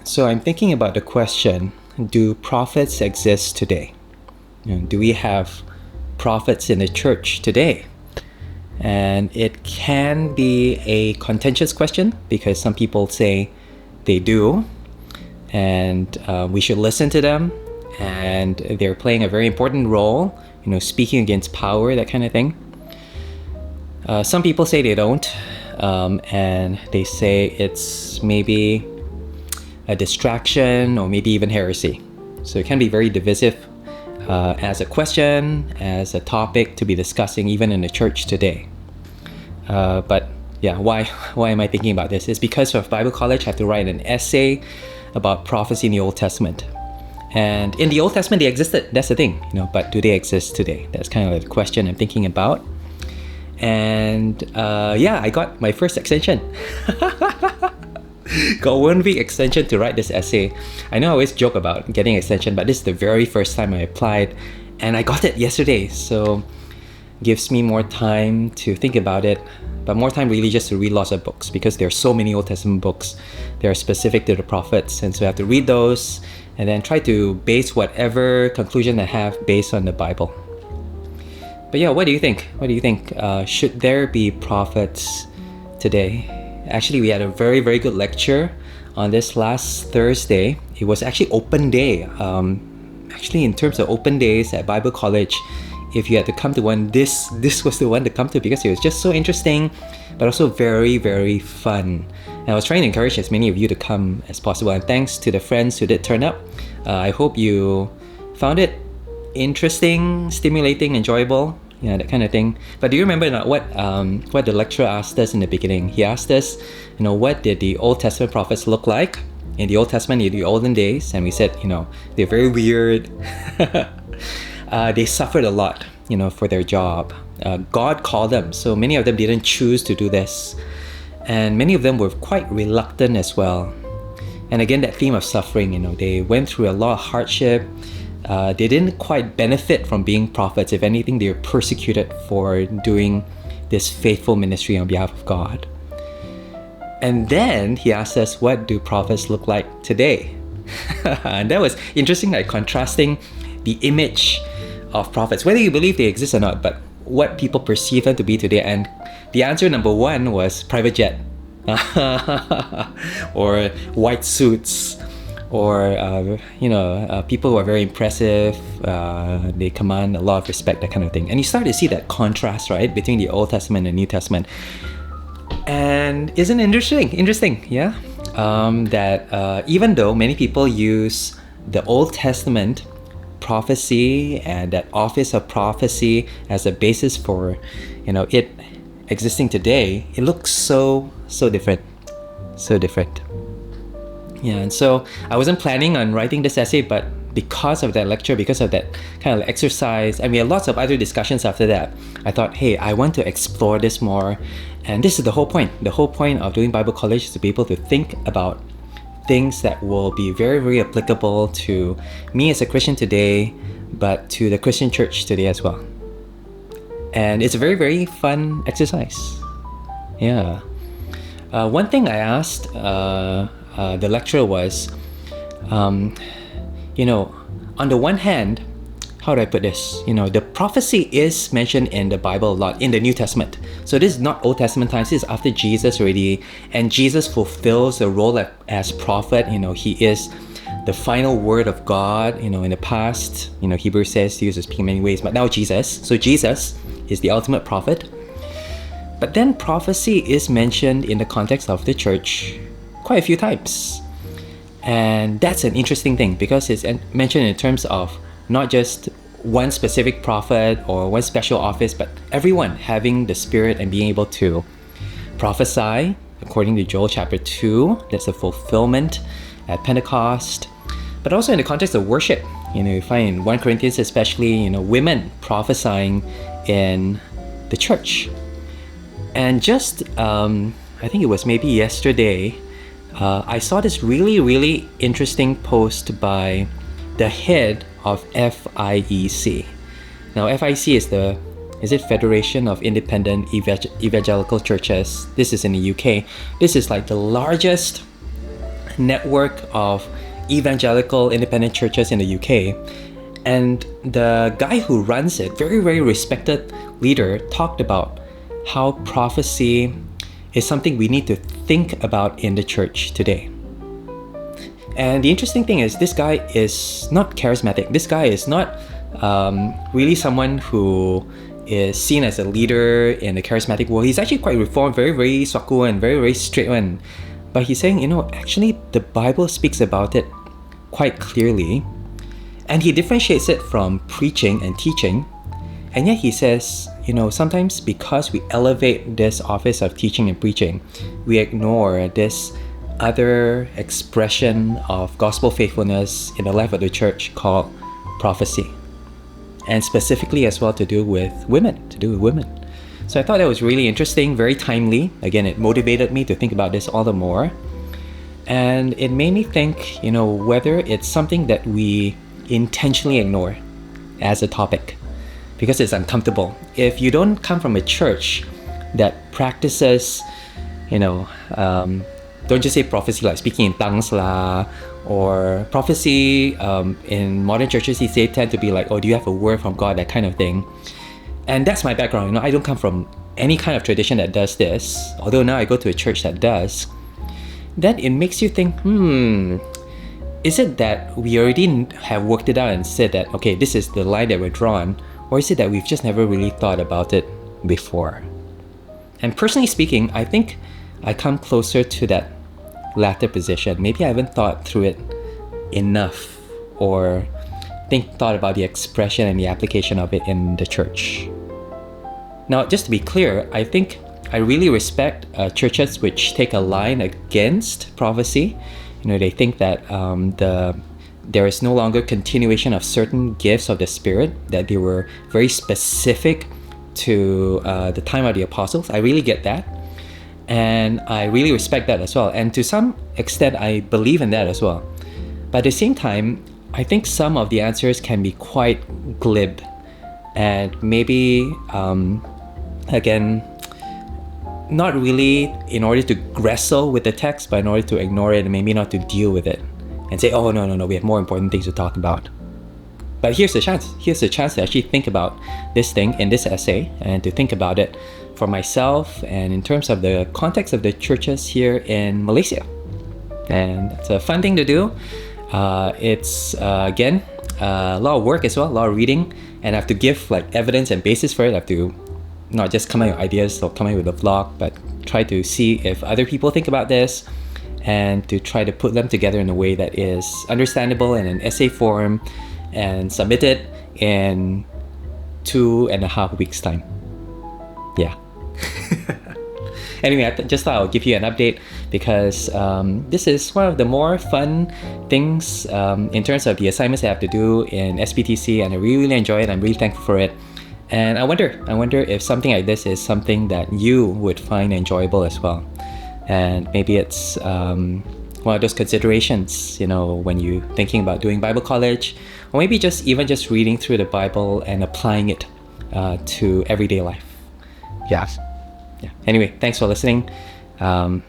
So I'm thinking about the question, do prophets exist today? Do we have prophets in the church today? And it can be a contentious question because some people say they do, and we should listen to them, and they're playing a very important role, speaking against power, that kind of thing. Some people say they don't, and they say it's maybe a distraction or maybe even heresy. So it can be very divisive as a question, as a topic to be discussing even in the church today. But yeah, why am I thinking about this? It's because of Bible college, I have to write an essay about prophecy in the Old Testament. And in the Old Testament, they existed. That's the thing, but do they exist today? That's kind of the question I'm thinking about. And I got my first extension. Got 1 week extension to write this essay. I know I always joke about getting extension, but this is the very first time I applied, and I got it yesterday. So gives me more time to think about it, but more time really just to read lots of books, because there are so many Old Testament books that are specific to the prophets, and so I have to read those and then try to base whatever conclusion I have based on the Bible. But yeah, what do you think? Should there be prophets today? Actually, we had a very, very good lecture on this last Thursday. It was actually open day. Actually, in terms of open days at Bible College, if you had to come to one, this was the one to come to, because it was just so interesting, but also very, very fun. And I was trying to encourage as many of you to come as possible. And thanks to the friends who did turn up. I hope you found it interesting, stimulating, enjoyable, that kind of thing. But do you remember what the lecturer asked us in the beginning? He asked us, what did the Old Testament prophets look like in the Old Testament in the olden days? And we said, they're very weird. They suffered a lot, for their job. God called them, so many of them didn't choose to do this. And many of them were quite reluctant as well. And again, that theme of suffering, they went through a lot of hardship. They didn't quite benefit from being prophets. If anything, they were persecuted for doing this faithful ministry on behalf of God. And then he asked us, what do prophets look like today? And that was interesting, like contrasting the image of prophets, whether you believe they exist or not, but what people perceive them to be today. And the answer number one was private jet, or white suits, or people who are very impressive, they command a lot of respect, that kind of thing. And you start to see that contrast, right, between the Old Testament and the New Testament. And isn't it interesting, yeah? That even though many people use the Old Testament prophecy and that office of prophecy as a basis for, it existing today, it looks so different. Yeah, and so I wasn't planning on writing this essay, but because of that lecture, because of that kind of exercise, and we had lots of other discussions after that, I thought, hey, I want to explore this more. And this is the whole point. The whole point of doing Bible college is to be able to think about things that will be very, very applicable to me as a Christian today, but to the Christian church today as well. And it's a very, very fun exercise. Yeah. One thing I asked the lecturer was, on the one hand, how do I put this? The prophecy is mentioned in the Bible a lot, in the New Testament. So this is not Old Testament times, this is after Jesus already, and Jesus fulfills the role as prophet. He is the final word of God. In the past, Hebrews says he used to speak in many ways, but now Jesus. So Jesus is the ultimate prophet. But then prophecy is mentioned in the context of the church quite a few times. And that's an interesting thing, because it's mentioned in terms of not just one specific prophet or one special office, but everyone having the Spirit and being able to prophesy according to Joel chapter 2. That's a fulfillment at Pentecost. But also in the context of worship, you find in 1 Corinthians especially, women prophesying in the church. And just, I think it was maybe yesterday, I saw this really, really interesting post by the head of FIEC. Now, FIEC is it Federation of Independent Evangelical Churches? This is in the UK. This is like the largest network of evangelical independent churches in the UK. And the guy who runs it, very, very respected leader, talked about how prophecy is something we need to think about in the church today. And the interesting thing is, this guy is not charismatic. This guy is not really someone who is seen as a leader in the charismatic world. He's actually quite reformed, very, very swaku and very, very straight one. But he's saying, actually the Bible speaks about it quite clearly. And he differentiates it from preaching and teaching. And yet he says, sometimes because we elevate this office of teaching and preaching, we ignore this other expression of gospel faithfulness in the life of the church called prophecy. And specifically as well to do with women. So I thought that was really interesting, very timely. Again, it motivated me to think about this all the more. And it made me think, whether it's something that we intentionally ignore as a topic because it's uncomfortable. If you don't come from a church that practices, don't just say prophecy like speaking in tongues lah, or prophecy in modern churches these days tend to be like, oh, do you have a word from God, that kind of thing. And that's my background. I don't come from any kind of tradition that does this, although now I go to a church that does. Then it makes you think, is it that we already have worked it out and said that, okay, this is the line that we're drawn, or is it that we've just never really thought about it before? And personally speaking, I think I come closer to that latter position. Maybe I haven't thought through it enough, or thought about the expression and the application of it in the church. Now, just to be clear, I think I really respect churches which take a line against prophecy. They think that there is no longer continuation of certain gifts of the Spirit, that they were very specific to the time of the apostles. I really get that. And I really respect that as well. And to some extent, I believe in that as well. But at the same time, I think some of the answers can be quite glib. And maybe, again, not really in order to wrestle with the text, but in order to ignore it and maybe not to deal with it. And say, oh, no, we have more important things to talk about. But here's the chance. Here's the chance to actually think about this thing in this essay and to think about it for myself and in terms of the context of the churches here in Malaysia. And it's a fun thing to do. It's, again, a lot of work as well, a lot of reading. And I have to give evidence and basis for it. I have to not just come up with ideas or come up with a vlog, but try to see if other people think about this and to try to put them together in a way that is understandable in an essay form and submit it in 2.5 weeks' time. Yeah. Anyway, I just thought I'll give you an update because this is one of the more fun things in terms of the assignments I have to do in SPTC, and I really enjoy it. I'm really thankful for it. And I wonder if something like this is something that you would find enjoyable as well. And maybe it's one of those considerations, when you're thinking about doing Bible college, or maybe just reading through the Bible and applying it to everyday life. Yeah. Anyway, thanks for listening. Bye.